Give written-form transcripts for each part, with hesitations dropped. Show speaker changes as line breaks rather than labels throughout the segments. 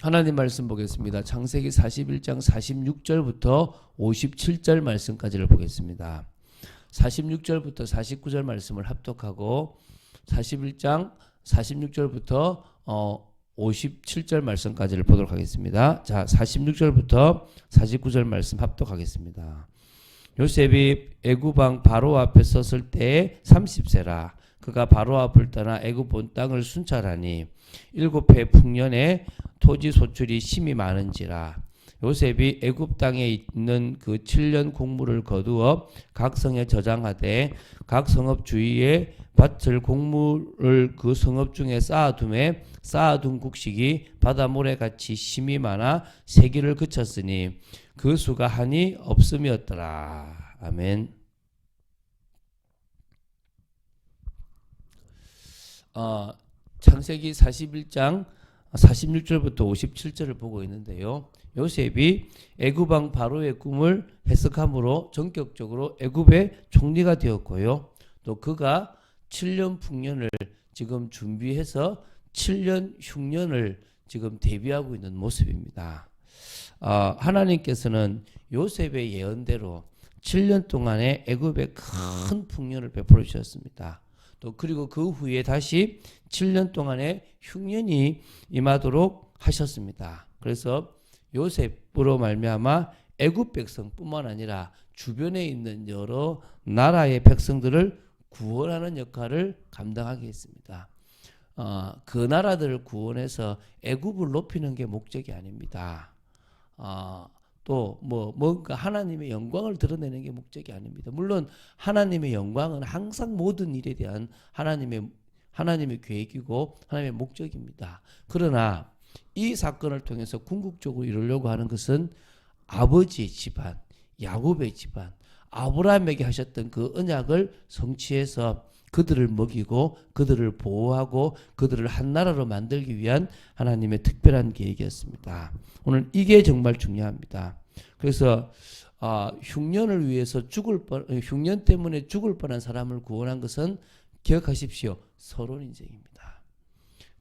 하나님 말씀 보겠습니다. 창세기 41장 46절부터 57절 말씀까지를 보겠습니다. 46절부터 49절 말씀을 합독하고 41장 46절부터 57절 말씀까지를 보도록 하겠습니다. 자, 46절부터 49절 말씀 합독하겠습니다. 요셉이 애굽 왕 바로 앞에 섰을 때에 30세라. 그가 바로 앞을 떠나 애굽 온 땅을 순찰하니 7해 풍년에 토지 소출이 심히 많은지라. 요셉이 애굽 땅에 있는 그 7년 곡물을 거두어 각 성에 저장하되 각 성읍 주위에 밭을 곡물을 그 성읍 중에 쌓아둠에 쌓아둔 곡식이 바다 모래같이 심이 많아 세기를 그쳤으니 그 수가 한이 없음이었더라. 아멘. 창세기 41장 46절부터 57절을 보고 있는데요. 요셉이 애굽 왕 바로의 꿈을 해석함으로 전격적으로 애굽의 총리가 되었고요. 또 그가 7년 풍년을 지금 준비해서 7년 흉년을 지금 대비하고 있는 모습입니다. 하나님께서는 요셉의 예언대로 7년 동안에 애굽에 큰 풍년을 베풀어 주셨습니다. 또 그리고 그 후에 다시 7년 동안의 흉년이 임하도록 하셨습니다. 그래서 요셉으로 말미암아 애굽 백성뿐만 아니라 주변에 있는 여러 나라의 백성들을 구원하는 역할을 감당하게 했습니다. 그 나라들을 구원해서 애굽을 높이는 게 목적이 아닙니다. 또 뭔가 하나님의 영광을 드러내는 게 목적이 아닙니다. 물론 하나님의 영광은 항상 모든 일에 대한 하나님의 계획이고 하나님의 목적입니다. 그러나 이 사건을 통해서 궁극적으로 이루려고 하는 것은 아버지의 집안, 야곱의 집안, 아브라함에게 하셨던 그 언약을 성취해서 그들을 먹이고 그들을 보호하고 그들을 한 나라로 만들기 위한 하나님의 특별한 계획이었습니다. 오늘 이게 정말 중요합니다. 그래서 흉년을 위해서 흉년 때문에 죽을 뻔한 사람을 구원한 것은 기억하십시오. 서론 인생입니다.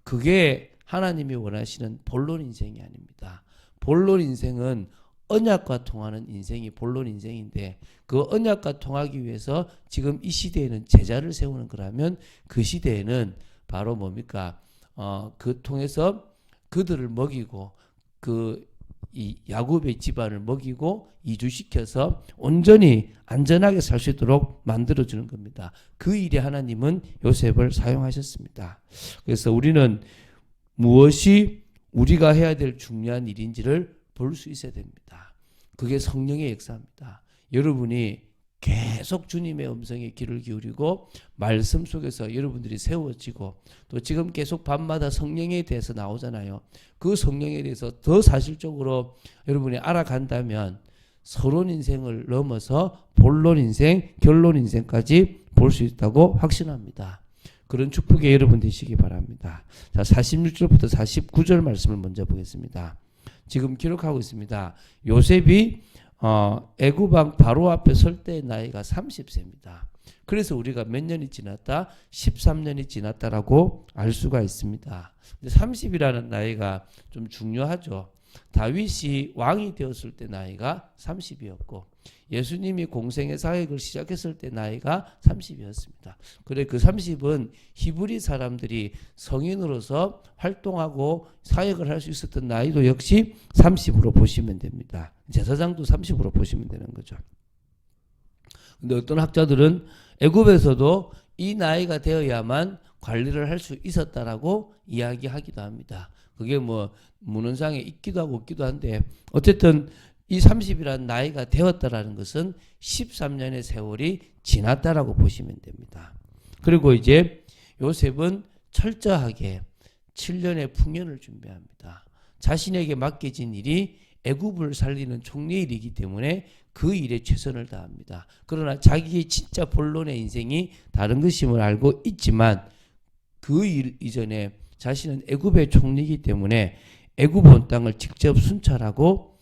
그게 하나님이 원하시는 본론 인생이 아닙니다. 본론 인생은 언약과 통하는 인생이 본론 인생인데 그 언약과 통하기 위해서 지금 이 시대에는 제자를 세우는 거라면 그 시대에는 바로 뭡니까? 그 통해서 그들을 먹이고 이 야곱의 집안을 먹이고 이주시켜서 온전히 안전하게 살 수 있도록 만들어주는 겁니다. 그 일에 하나님은 요셉을 사용하셨습니다. 그래서 우리는 무엇이 우리가 해야 될 중요한 일인지를 볼 수 있어야 됩니다. 그게 성령의 역사입니다. 여러분이 계속 주님의 음성에 귀를 기울이고 말씀 속에서 여러분들이 세워지고 또 지금 계속 밤마다 성령에 대해서 나오잖아요. 그 성령에 대해서 더 사실적으로 여러분이 알아간다면 서론 인생을 넘어서 본론 인생, 결론 인생까지 볼 수 있다고 확신합니다. 그런 축복의 여러분 되시기 바랍니다. 자, 46절부터 49절 말씀을 먼저 보겠습니다. 지금 기록하고 있습니다. 요셉이 애굽 왕 바로 앞에 설 때의 나이가 30세입니다. 그래서 우리가 몇 년이 지났다? 13년이 지났다라고 알 수가 있습니다. 근데 30이라는 나이가 좀 중요하죠. 다윗이 왕이 되었을 때 나이가 30이었고 예수님이 공생의 사역을 시작했을 때 나이가 30이었습니다. 그래 그 30은 히브리 사람들이 성인으로서 활동하고 사역을 할 수 있었던 나이도 역시 30으로 보시면 됩니다. 제사장도 30으로 보시면 되는 거죠. 근데 어떤 학자들은 애굽에서도 이 나이가 되어야만 관리를 할 수 있었다라고 이야기하기도 합니다. 그게 문헌상에 있기도 하고 없기도 한데 어쨌든 이 30이라는 나이가 되었다라는 것은 13년의 세월이 지났다라고 보시면 됩니다. 그리고 이제 요셉은 철저하게 7년의 풍년을 준비합니다. 자신에게 맡겨진 일이 애굽을 살리는 총리의 일이기 때문에 그 일에 최선을 다합니다. 그러나 자기의 진짜 본론의 인생이 다른 것임을 알고 있지만 그 일 이전에 자신은 애굽의 총리이기 때문에 애굽 온 땅을 직접 순찰하고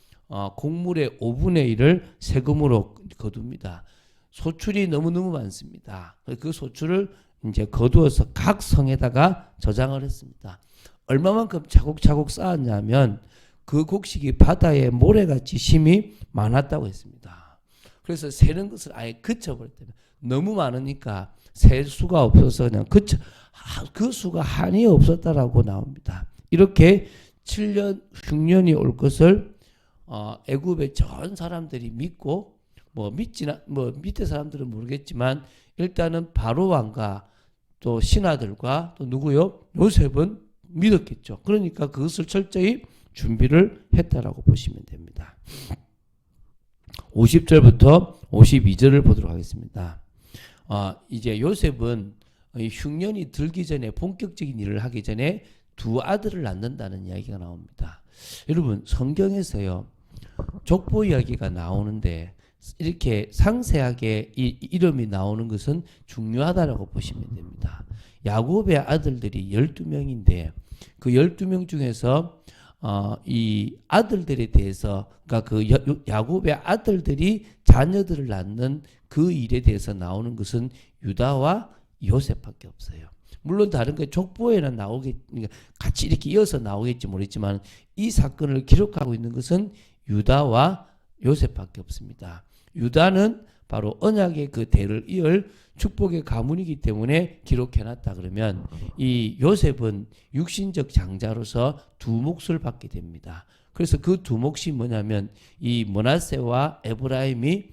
곡물의 5분의 1을 세금으로 거둡니다. 소출이 너무너무 많습니다. 그 소출을 이제 거두어서 각 성에다가 저장을 했습니다. 얼마만큼 차곡차곡 쌓았냐면 그 곡식이 바다에 모래같이 힘이 많았다고 했습니다. 그래서 세는 것을 아예 그쳐버렸대요. 너무 많으니까 셀 수가 없어서 그냥 그 수가 한이 없었다라고 나옵니다. 이렇게 7년 흉년이 올 것을 애굽의 전 사람들이 믿고 밑에 사람들은 모르겠지만 일단은 바로 왕과 또 신하들과 또 누구요? 요셉은 믿었겠죠. 그러니까 그것을 철저히 준비를 했다라고 보시면 됩니다. 50절부터 52절을 보도록 하겠습니다. 이제 요셉은 흉년이 들기 전에 본격적인 일을 하기 전에 두 아들을 낳는다는 이야기가 나옵니다. 여러분 성경에서요 족보 이야기가 나오는데 이렇게 상세하게 이름이 나오는 것은 중요하다라고 보시면 됩니다. 야곱의 아들들이 12명인데 그 12명 중에서 이 아들들에 대해서 그러니까 그 야곱의 아들들이 자녀들을 낳는 그 일에 대해서 나오는 것은 유다와 요셉밖에 없어요. 물론 다른 거 족보에는 같이 이렇게 이어서 나오겠지 모르겠지만 이 사건을 기록하고 있는 것은 유다와 요셉밖에 없습니다. 유다는 바로 언약의 그 대를 이을 축복의 가문이기 때문에 기록해놨다 그러면 이 요셉은 육신적 장자로서 두 몫을 받게 됩니다. 그래서 그 두 몫이 뭐냐면 이 므낫세와 에브라임이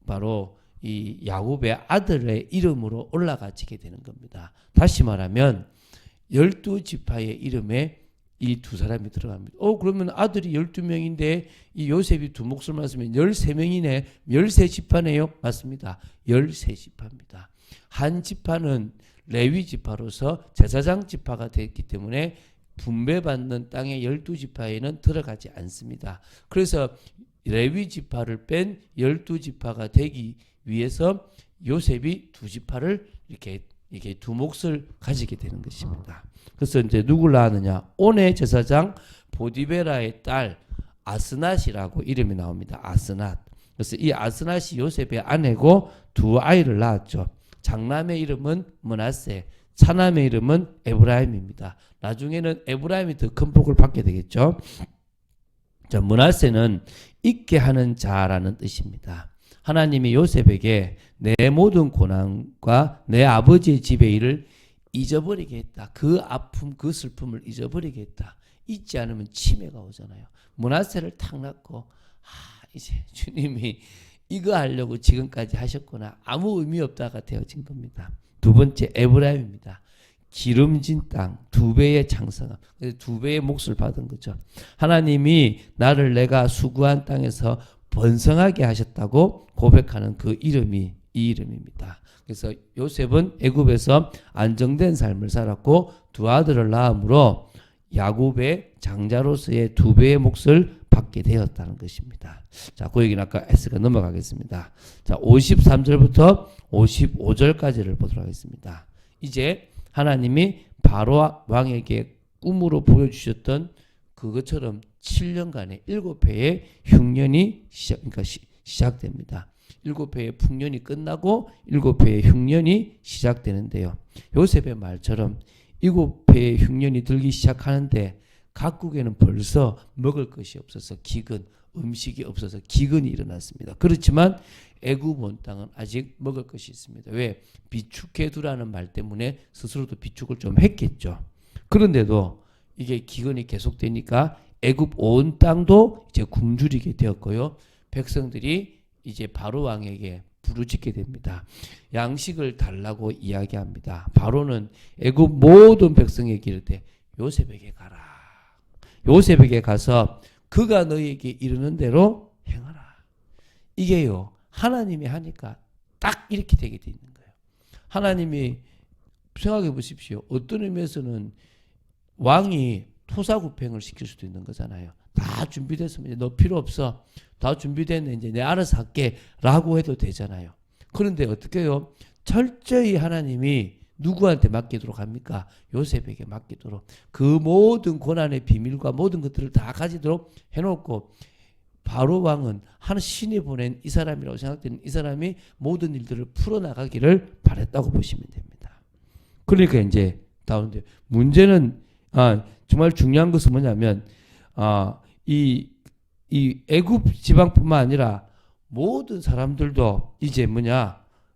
바로 이 야곱의 아들의 이름으로 올라가지게 되는 겁니다. 다시 말하면 12지파의 이름에 이 두 사람이 들어갑니다. 그러면 아들이 12명인데 이 요셉이 두 몫을 맞으면 13명이네. 13지파네요. 맞습니다. 13지파입니다. 한 지파는 레위 지파로서 제사장 지파가 됐기 때문에 분배받는 땅의 12지파에는 들어가지 않습니다. 그래서 레위 지파를 뺀 12지파가 되기 위해서 요셉이 두 지파를 이렇게 두 몫을 가지게 되는 것입니다. 그래서 이제 누굴 낳았느냐? 온의 제사장 보디베라의 딸 아스낫이라고 이름이 나옵니다. 아스낫. 그래서 이 아스낫이 요셉의 아내고 두 아이를 낳았죠. 장남의 이름은 므낫세, 차남의 이름은 에브라임입니다. 나중에는 에브라임이 더 큰 복을 받게 되겠죠. 자, 므낫세는 잊게 하는 자라는 뜻입니다. 하나님이 요셉에게 내 모든 고난과 내 아버지의 집의 일을 잊어버리게 했다. 그 아픔, 그 슬픔을 잊어버리게 했다. 잊지 않으면 치매가 오잖아요. 므낫세를 탁 낳고 이제 주님이 이거 하려고 지금까지 하셨구나. 아무 의미 없다가 되어진 겁니다. 두 번째 에브라임입니다. 기름진 땅, 두 배의 장성함, 두 배의 몫을 받은 거죠. 하나님이 나를 내가 수고한 땅에서 번성하게 하셨다고 고백하는 그 이름이 이 이름입니다. 그래서 요셉은 애굽에서 안정된 삶을 살았고 두 아들을 낳음으로 야곱의 장자로서의 두 배의 몫을 받게 되었다는 것입니다. 자, 그 얘기는 아까 S가 넘어가겠습니다. 자, 53절부터 55절까지를 보도록 하겠습니다. 이제 하나님이 바로 왕에게 꿈으로 보여주셨던 그것처럼 7년간의 7회의 흉년이 시작됩니다. 7회의 풍년이 끝나고 7회의 흉년이 시작되는데요. 요셉의 말처럼 7회의 흉년이 들기 시작하는데 각국에는 벌써 먹을 것이 없어서 기근, 음식이 없어서 기근이 일어났습니다. 그렇지만 애굽 온 땅은 아직 먹을 것이 있습니다. 왜? 비축해 두라는 말 때문에 스스로도 비축을 좀 했겠죠. 그런데도 이게 기근이 계속되니까 애굽 온 땅도 이제 굶주리게 되었고요. 백성들이 이제 바로 왕에게 부르짖게 됩니다. 양식을 달라고 이야기합니다. 바로는 애굽 모든 백성에게 이르되 요셉에게 가라. 요셉에게 가서 그가 너희에게 이르는 대로 행하라. 이게요. 하나님이 하니까 딱 이렇게 되게 돼 있는 거예요. 하나님이 생각해 보십시오. 어떤 의미에서는 왕이 토사구팽을 시킬 수도 있는 거잖아요. 다 준비됐으면 너 필요 없어. 다 준비됐네. 이제 내 알아서 할게. 라고 해도 되잖아요. 그런데 어떻게 해요? 철저히 하나님이 누구한테 맡기도록 합니까? 요셉에게 맡기도록. 그 모든 고난의 비밀과 모든 것들을 다 가지도록 해놓고 바로 왕은 한 신이 보낸 이 사람이라고 생각되는 이 사람이 모든 일들을 풀어나가기를 바랬다고 보시면 됩니다. 그러니까 이제 다운데 문제는 정말 중요한 것은 뭐냐면 이 애굽 지방뿐만 아니라 모든 사람들도 이제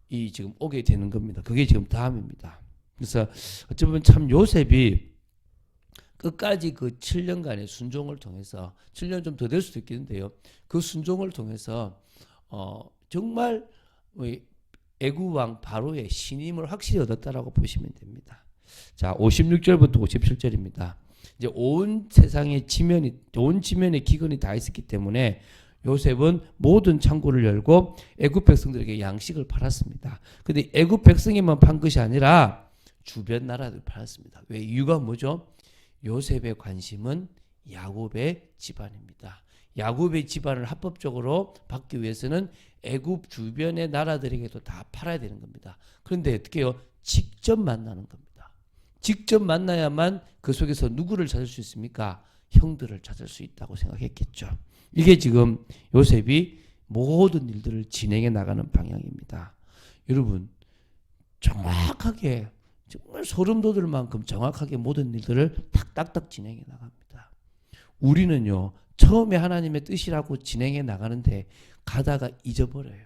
이 지금 오게 되는 겁니다. 그게 지금 다음입니다. 그래서 어쩌면 참 요셉이 끝까지 그 7년간의 순종을 통해서 7년 좀 더 될 수도 있겠는데요. 그 순종을 통해서 정말 애굽 왕 바로의 신임을 확실히 얻었다라고 보시면 됩니다. 자, 56절부터 57절입니다. 이제 온 세상의 온 지면에 기근이 다 있었기 때문에 요셉은 모든 창고를 열고 애굽 백성들에게 양식을 팔았습니다. 근데 애굽 백성에만 판 것이 아니라 주변 나라들 팔았습니다. 왜? 이유가 뭐죠? 요셉의 관심은 야곱의 집안입니다. 야곱의 집안을 합법적으로 받기 위해서는 애굽 주변의 나라들에게도 다 팔아야 되는 겁니다. 그런데 어떻게 해요? 직접 만나는 겁니다. 직접 만나야만 그 속에서 누구를 찾을 수 있습니까? 형들을 찾을 수 있다고 생각했겠죠. 이게 지금 요셉이 모든 일들을 진행해 나가는 방향입니다. 여러분, 정확하게 정말 소름 돋을 만큼 정확하게 모든 일들을 딱딱딱 진행해 나갑니다. 우리는요, 처음에 하나님의 뜻이라고 진행해 나가는데 가다가 잊어버려요.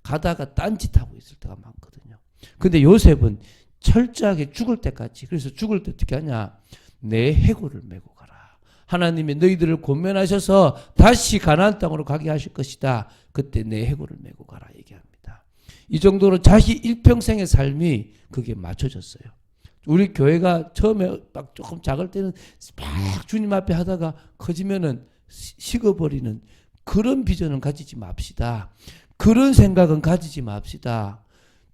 가다가 딴짓하고 있을 때가 많거든요. 근데 요셉은 철저하게 죽을 때까지, 그래서 죽을 때 어떻게 하냐? 내 해골을 메고 가라. 하나님이 너희들을 권면하셔서 다시 가나안 땅으로 가게 하실 것이다. 그때 내 해골을 메고 가라 얘기합니다. 이 정도로 자기 일평생의 삶이 그게 맞춰졌어요. 우리 교회가 처음에 막 조금 작을 때는 막 주님 앞에 하다가 커지면은 식어버리는 그런 비전은 가지지 맙시다. 그런 생각은 가지지 맙시다.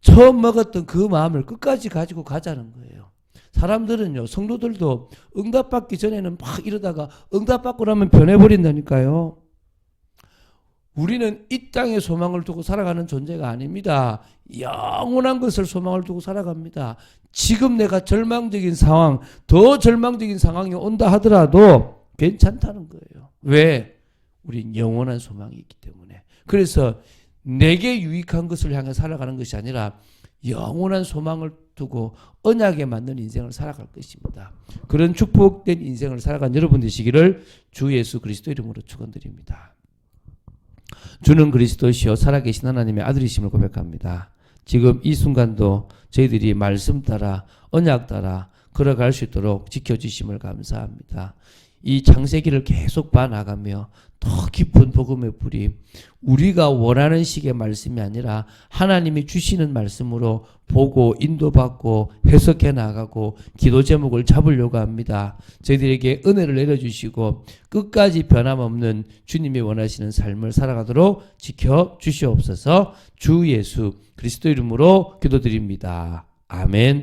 처음 먹었던 그 마음을 끝까지 가지고 가자는 거예요. 사람들은요, 성도들도 응답받기 전에는 막 이러다가 응답받고 나면 변해버린다니까요. 우리는 이 땅의 소망을 두고 살아가는 존재가 아닙니다. 영원한 것을 소망을 두고 살아갑니다. 지금 내가 절망적인 상황, 더 절망적인 상황이 온다 하더라도 괜찮다는 거예요. 왜? 우린 영원한 소망이 있기 때문에. 그래서 내게 유익한 것을 향해 살아가는 것이 아니라 영원한 소망을 두고 언약에 맞는 인생을 살아갈 것입니다. 그런 축복된 인생을 살아간 여러분 되시기를 주 예수 그리스도 이름으로 축원드립니다. 주는 그리스도시요 살아계신 하나님의 아들이심을 고백합니다. 지금 이 순간도 저희들이 말씀 따라 언약 따라 걸어갈 수 있도록 지켜주심을 감사합니다. 이 창세기를 계속 봐나가며 더 깊은 복음의 뿌리, 우리가 원하는 식의 말씀이 아니라 하나님이 주시는 말씀으로 보고 인도받고 해석해 나가고 기도 제목을 잡으려고 합니다. 저희들에게 은혜를 내려주시고 끝까지 변함없는 주님이 원하시는 삶을 살아가도록 지켜주시옵소서. 주 예수 그리스도 이름으로 기도드립니다. 아멘.